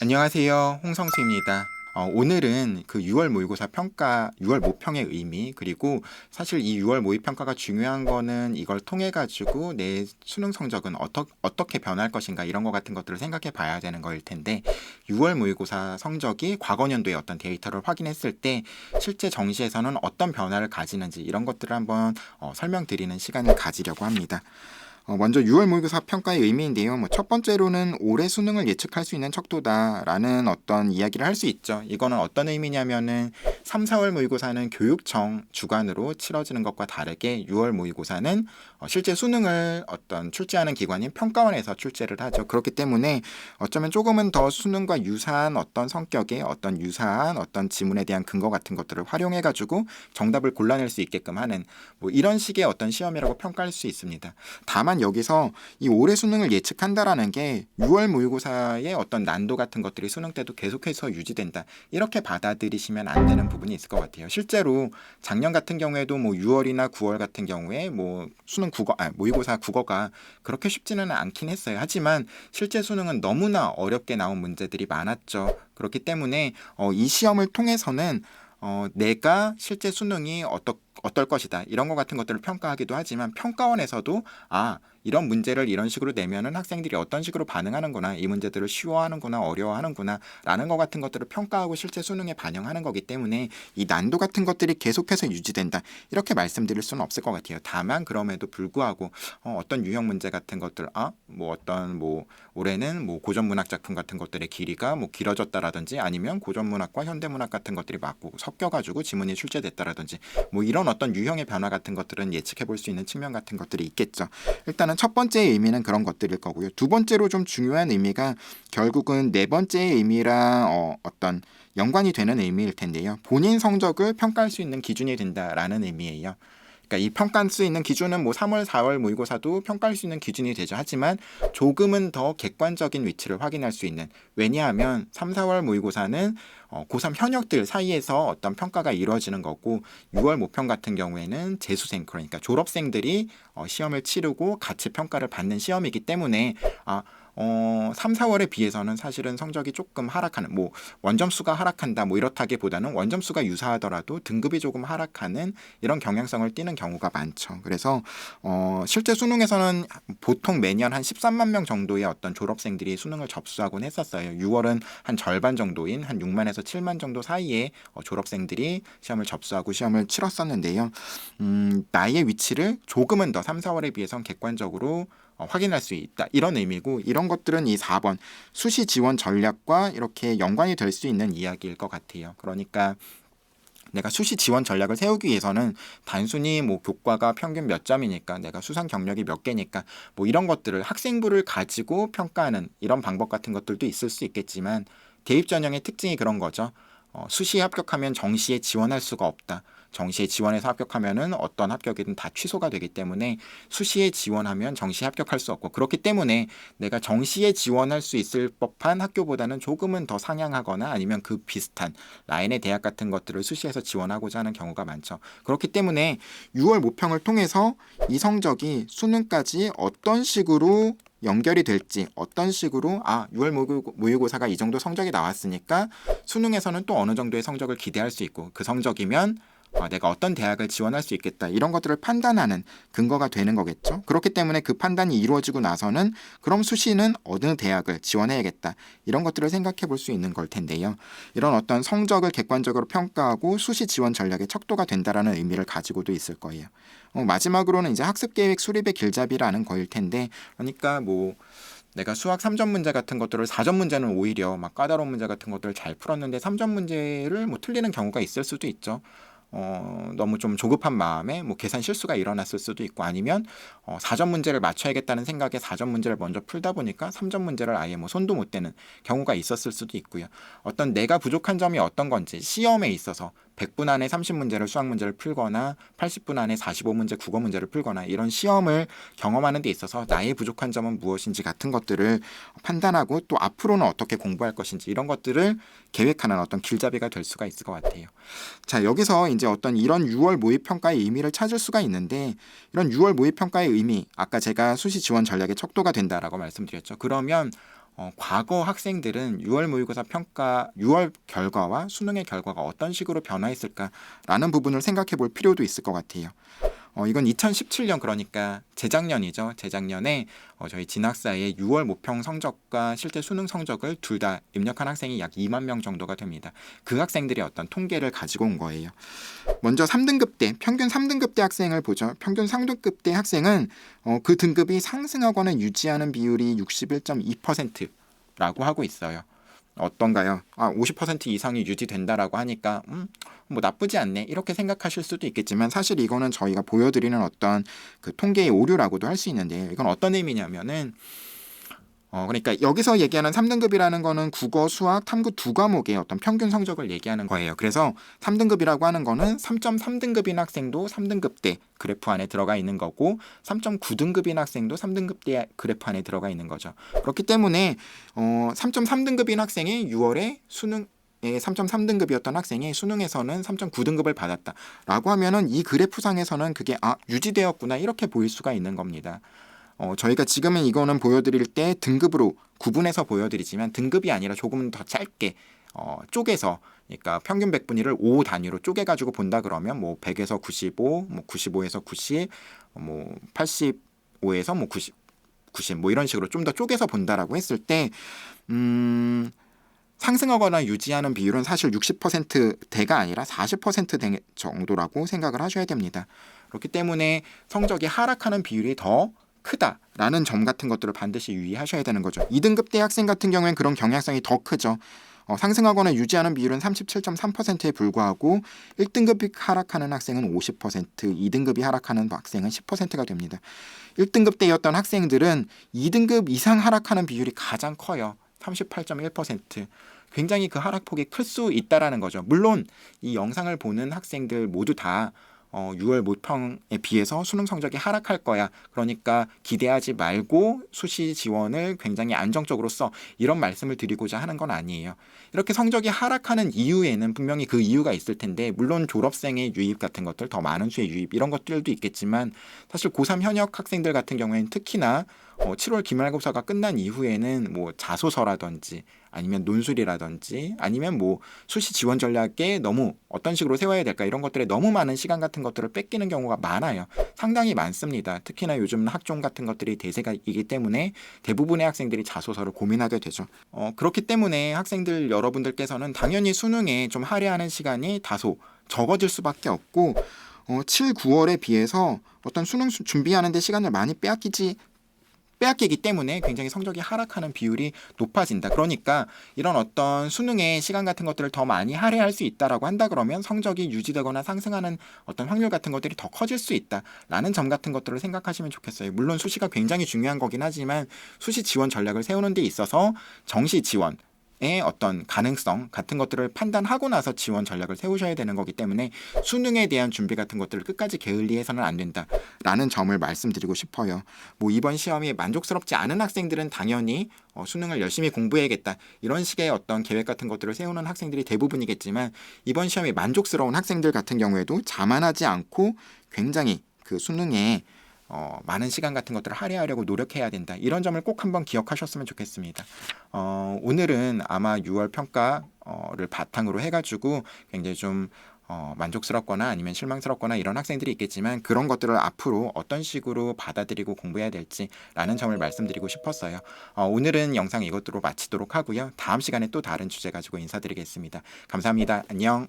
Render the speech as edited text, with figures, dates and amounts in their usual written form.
안녕하세요. 홍성수입니다. 오늘은 그 6월 모의고사 평가, 6월 모평의 의미, 그리고 사실 이 6월 모의 평가가 중요한 거는 이걸 통해 가지고 내 수능 성적은 어떻게 변할 것인가 이런 것 같은 것들을 생각해 봐야 되는 거일 텐데 6월 모의고사 성적이 과거 년도의 어떤 데이터를 확인했을 때 실제 정시에서는 어떤 변화를 가지는지 이런 것들을 한번 설명드리는 시간을 가지려고 합니다. 먼저 6월 모의고사 평가의 의미인데요. 첫 번째로는 올해 수능을 예측할 수 있는 척도다라는 어떤 이야기를 할 수 있죠. 이거는 어떤 의미냐면은 3, 4월 모의고사는 교육청 주관으로 치러지는 것과 다르게 6월 모의고사는 실제 수능을 어떤 출제하는 기관인 평가원에서 출제를 하죠. 그렇기 때문에 어쩌면 조금은 더 수능과 유사한 어떤 성격의 어떤 유사한 어떤 지문에 대한 근거 같은 것들을 활용해 가지고 정답을 골라낼 수 있게끔 하는 뭐 이런 식의 어떤 시험이라고 평가할 수 있습니다. 다만 여기서 이 올해 수능을 예측한다라는 게 6월 모의고사의 어떤 난도 같은 것들이 수능 때도 계속해서 유지된다. 이렇게 받아들이시면 안 되는 부분이 있을 것 같아요. 실제로 작년 같은 경우에도 뭐 6월이나 9월 같은 경우에 뭐 수능 모의고사 국어가 그렇게 쉽지는 않긴 했어요. 하지만 실제 수능은 너무나 어렵게 나온 문제들이 많았죠. 그렇기 때문에 이 시험을 통해서는 내가 실제 수능이 어떨 것이다. 이런 것 같은 것들을 평가하기도 하지만 평가원에서도 이런 문제를 이런 식으로 내면은 학생들이 어떤 식으로 반응하는구나, 이 문제들을 쉬워하는구나, 어려워하는구나 라는 것 같은 것들을 평가하고 실제 수능에 반영하는 거기 때문에 이 난도 같은 것들이 계속해서 유지된다. 이렇게 말씀드릴 수는 없을 것 같아요. 다만 그럼에도 불구하고 어떤 유형 문제 같은 것들, 올해는 뭐 고전문학 작품 같은 것들의 길이가 뭐 길어졌다라든지 아니면 고전문학과 현대문학 같은 것들이 맞고 섞여가지고 지문이 출제됐다라든지 뭐 이런 어떤 유형의 변화 같은 것들은 예측해 볼 수 있는 측면 같은 것들이 있겠죠. 일단은 첫 번째 의미는 그런 것들일 거고요. 두 번째로 좀 중요한 의미가 결국은 네 번째 의미랑 어떤 연관이 되는 의미일 텐데요. 본인 성적을 평가할 수 있는 기준이 된다라는 의미예요. 그러니까 이 평가할 수 있는 기준은 뭐 3월, 4월 모의고사도 평가할 수 있는 기준이 되죠. 하지만 조금은 더 객관적인 위치를 확인할 수 있는. 왜냐하면 3, 4월 모의고사는 고3 현역들 사이에서 어떤 평가가 이루어지는 거고 6월 모평 같은 경우에는 재수생 그러니까 졸업생들이 시험을 치르고 같이 평가를 받는 시험이기 때문에 3, 4월에 비해서는 사실은 성적이 조금 하락하는 뭐 원점수가 하락한다 뭐 이렇다기보다는 원점수가 유사하더라도 등급이 조금 하락하는 이런 경향성을 띠는 경우가 많죠. 그래서 실제 수능에서는 보통 매년 한 13만 명 정도의 어떤 졸업생들이 수능을 접수하곤 했었어요. 6월은 한 절반 정도인 한 6만에서 7만 정도 사이에 졸업생들이 시험을 접수하고 시험을 치렀었는데요. 나의 위치를 조금은 더 3, 4월에 비해선 객관적으로 확인할 수 있다. 이런 의미고 이런 것들은 이 4번 수시 지원 전략과 이렇게 연관이 될 수 있는 이야기일 것 같아요. 그러니까 내가 수시 지원 전략을 세우기 위해서는 단순히 뭐 교과가 평균 몇 점이니까 내가 수상 경력이 몇 개니까 뭐 이런 것들을 학생부를 가지고 평가하는 이런 방법 같은 것들도 있을 수 있겠지만 대입 전형의 특징이 그런 거죠. 수시에 합격하면 정시에 지원할 수가 없다. 정시에 지원해서 합격하면은 어떤 합격이든 다 취소가 되기 때문에 수시에 지원하면 정시에 합격할 수 없고 그렇기 때문에 내가 정시에 지원할 수 있을 법한 학교보다는 조금은 더 상향하거나 아니면 그 비슷한 라인의 대학 같은 것들을 수시에서 지원하고자 하는 경우가 많죠. 그렇기 때문에 6월 모평을 통해서 이 성적이 수능까지 어떤 식으로 연결이 될지 어떤 식으로 6월 모의고사가 이 정도 성적이 나왔으니까 수능에서는 또 어느 정도의 성적을 기대할 수 있고 그 성적이면 내가 어떤 대학을 지원할 수 있겠다 이런 것들을 판단하는 근거가 되는 거겠죠. 그렇기 때문에 그 판단이 이루어지고 나서는 그럼 수시는 어느 대학을 지원해야겠다 이런 것들을 생각해 볼 수 있는 걸 텐데요. 이런 어떤 성적을 객관적으로 평가하고 수시 지원 전략의 척도가 된다라는 의미를 가지고도 있을 거예요. 마지막으로는 이제 학습계획 수립의 길잡이라는 거일 텐데 그러니까 뭐 내가 수학 3점 문제 같은 것들을 4점 문제는 오히려 막 까다로운 문제 같은 것들을 잘 풀었는데 3점 문제를 뭐 틀리는 경우가 있을 수도 있죠. 너무 좀 조급한 마음에 뭐 계산 실수가 일어났을 수도 있고 아니면 4점 문제를 맞춰야겠다는 생각에 4점 문제를 먼저 풀다 보니까 3점 문제를 아예 뭐 손도 못 대는 경우가 있었을 수도 있고요. 어떤 내가 부족한 점이 어떤 건지 시험에 있어서 100분 안에 30문제를 수학 문제를 풀거나 80분 안에 45문제 국어 문제를 풀거나 이런 시험을 경험하는 데 있어서 나의 부족한 점은 무엇인지 같은 것들을 판단하고 또 앞으로는 어떻게 공부할 것인지 이런 것들을 계획하는 어떤 길잡이가 될 수가 있을 것 같아요. 자, 여기서 이제 어떤 이런 6월 모의평가의 의미를 찾을 수가 있는데 이런 6월 모의평가의 의미 아까 제가 수시 지원 전략의 척도가 된다라고 말씀드렸죠. 그러면 과거 학생들은 6월 모의고사 평가 6월 결과와 수능의 결과가 어떤 식으로 변화했을까라는 부분을 생각해 볼 필요도 있을 것 같아요. 이건 2017년 그러니까 재작년이죠. 재작년에 저희 진학사의 6월 모평 성적과 실제 수능 성적을 둘 다 입력한 학생이 약 2만 명 정도가 됩니다. 그 학생들의 어떤 통계를 가지고 온 거예요. 먼저 3등급 때 평균 3등급 때 학생을 보죠. 평균 3등급 때 학생은 그 등급이 상승하거나 유지하는 비율이 61.2%라고 하고 있어요. 어떤가요? 50% 이상이 유지된다라고 하니까 뭐 나쁘지 않네 이렇게 생각하실 수도 있겠지만 사실 이거는 저희가 보여드리는 어떤 그 통계의 오류라고도 할 수 있는데 이건 어떤 의미냐면은 그러니까 여기서 얘기하는 3등급이라는 거는 국어, 수학, 탐구 두 과목의 어떤 평균 성적을 얘기하는 거예요. 그래서 3등급이라고 하는 거는 3.3등급인 학생도 3등급 때 그래프 안에 들어가 있는 거고 3.9등급인 학생도 3등급 때 그래프 안에 들어가 있는 거죠. 그렇기 때문에 3.3등급인 학생이 6월에 수능 3.3등급이었던 학생이 수능에서는 3.9등급을 받았다라고 하면은 이 그래프상에서는 그게 유지되었구나 이렇게 보일 수가 있는 겁니다. 저희가 지금은 이거는 보여드릴 때 등급으로 구분해서 보여드리지만 등급이 아니라 조금 더 짧게 쪼개서 그러니까 평균 백분위를 5 단위로 쪼개가지고 본다 그러면 뭐 100에서 95, 뭐 95에서 90, 뭐 85에서 뭐 90 뭐 이런 식으로 좀 더 쪼개서 본다라고 했을 때 상승하거나 유지하는 비율은 사실 60%대가 아니라 40% 정도라고 생각을 하셔야 됩니다. 그렇기 때문에 성적이 하락하는 비율이 더 크다라는 점 같은 것들을 반드시 유의하셔야 되는 거죠. 2등급 대 학생 같은 경우에는 그런 경향성이 더 크죠. 상승하거나 유지하는 비율은 37.3%에 불과하고 1등급이 하락하는 학생은 50%, 2등급이 하락하는 학생은 10%가 됩니다. 1등급 때였던 학생들은 2등급 이상 하락하는 비율이 가장 커요. 38.1%. 굉장히 그 하락폭이 클 수 있다라는 거죠. 물론 이 영상을 보는 학생들 모두 다 6월 모평에 비해서 수능 성적이 하락할 거야. 그러니까 기대하지 말고 수시 지원을 굉장히 안정적으로 써. 이런 말씀을 드리고자 하는 건 아니에요. 이렇게 성적이 하락하는 이유에는 분명히 그 이유가 있을 텐데 물론 졸업생의 유입 같은 것들, 더 많은 수의 유입 이런 것들도 있겠지만 사실 고3 현역 학생들 같은 경우에는 특히나 7월 기말고사가 끝난 이후에는 뭐 자소서라든지 아니면 논술이라든지 아니면 뭐 수시 지원 전략에 너무 어떤 식으로 세워야 될까 이런 것들에 너무 많은 시간 같은 것들을 뺏기는 경우가 많아요. 상당히 많습니다. 특히나 요즘 학종 같은 것들이 대세이기 때문에 대부분의 학생들이 자소서를 고민하게 되죠. 그렇기 때문에 학생들 여러분들께서는 당연히 수능에 좀 할애하는 시간이 다소 적어질 수밖에 없고 7, 9월에 비해서 어떤 수능 준비하는 데 시간을 많이 빼앗기기 때문에 굉장히 성적이 하락하는 비율이 높아진다. 그러니까 이런 어떤 수능의 시간 같은 것들을 더 많이 할애할 수 있다라고 한다 그러면 성적이 유지되거나 상승하는 어떤 확률 같은 것들이 더 커질 수 있다라는 점 같은 것들을 생각하시면 좋겠어요. 물론 수시가 굉장히 중요한 거긴 하지만 수시 지원 전략을 세우는 데 있어서 정시 지원 어떤 가능성 같은 것들을 판단하고 나서 지원 전략을 세우셔야 되는 거기 때문에 수능에 대한 준비 같은 것들을 끝까지 게을리해서는 안 된다라는 점을 말씀드리고 싶어요. 뭐 이번 시험이 만족스럽지 않은 학생들은 당연히 수능을 열심히 공부해야겠다 이런 식의 어떤 계획 같은 것들을 세우는 학생들이 대부분이겠지만 이번 시험이 만족스러운 학생들 같은 경우에도 자만하지 않고 굉장히 그 수능에 많은 시간 같은 것들을 할애하려고 노력해야 된다. 이런 점을 꼭 한번 기억하셨으면 좋겠습니다. 오늘은 아마 6월 평가를 바탕으로 해가지고 굉장히 좀 만족스럽거나 아니면 실망스럽거나 이런 학생들이 있겠지만 그런 것들을 앞으로 어떤 식으로 받아들이고 공부해야 될지라는 점을 말씀드리고 싶었어요. 오늘은 영상 이것으로 마치도록 하고요. 다음 시간에 또 다른 주제 가지고 인사드리겠습니다. 감사합니다. 안녕.